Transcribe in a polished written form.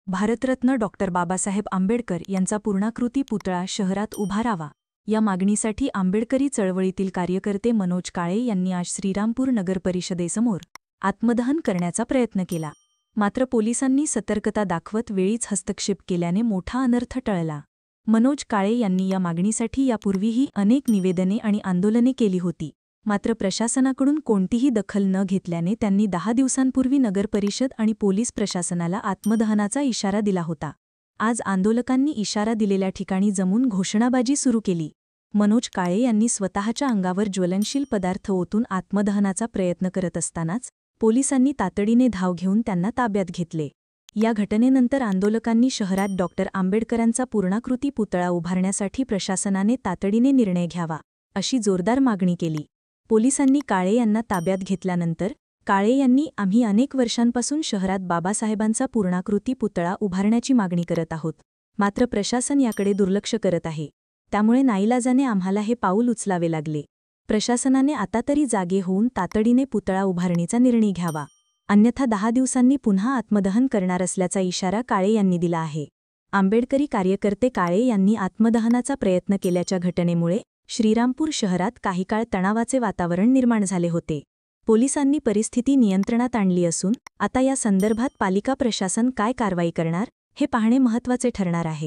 Bharat Ratna doctor Babasaheb Ambedkar यांचा पूर्णाकृती पुतळा शहरात उभारावा या मागणीसाठी आंबेडकरी चळवळीतील कार्यकर्ते मनोज काळे यांनी आज श्रीरामपूर नगर परिषदेसमोर आत्मदहन करण्याचा प्रयत्न केला. मात्र पोलिसांनी सतर्कता दाखवत वेळीच हस्तक्षेप केल्याने मोठा अनर्थ टळला. मनोज काळे यांनी या मागणीसाठी यापूर्वीही अनेक निवेदने आणि आंदोलने केली होती. मात्र प्रशासनाकडून कोणतीही दखल न घेतल्याने त्यांनी 10 दिवसांपूर्वी नगरपरिषद आणि पोलीस प्रशासनाला आत्मदहनाचा इशारा दिला होता. आज आंदोलकांनी इशारा दिलेल्या ठिकाणी जमून घोषणाबाजी सुरू केली. मनोज काळे यांनी स्वतःच्या अंगावर ज्वलनशील पदार्थ ओतून आत्मदहनाचा प्रयत्न करत असतानाच पोलिसांनी तातडीने धाव घेऊन त्यांना ताब्यात घेतले. या घटनेनंतर आंदोलकांनी शहरात डॉक्टर आंबेडकरांचा पूर्णाकृती पुतळा उभारण्यासाठी प्रशासनाने तातडीने निर्णय घ्यावा, अशी जोरदार मागणी केली. पोलिसांनी काळे यांना ताब्यात घेतल्यानंतर काळे यांनी आम्ही अनेक वर्षांपासून शहरात बाबासाहेबांचा पूर्णाकृती पुतळा उभारण्याची मागणी करत आहोत. मात्र प्रशासन याकडे दुर्लक्ष करत आहे. त्यामुळे नाईलाजाने आम्हाला हे पाऊल उचलावे लागले. प्रशासनाने आता तरी जागे होऊन तातडीने पुतळा उभारणीचा निर्णय घ्यावा, अन्यथा 10 दिवसांनी पुन्हा आत्मदहन करणार असल्याचा इशारा काळे यांनी दिला आहे. आंबेडकरी कार्यकर्ते काळे यांनी आत्मदहनाचा प्रयत्न केल्याच्या घटनेमुळे श्रीरामपूर शहरात काही काळ तणावाचे वातावरण निर्माण झाले होते. पोलिसांनी परिस्थिती नियंत्रणात आणली असून आता या संदर्भात पालिका प्रशासन काय कारवाई करणार हे पाहणे महत्त्वाचे ठरणार आहे.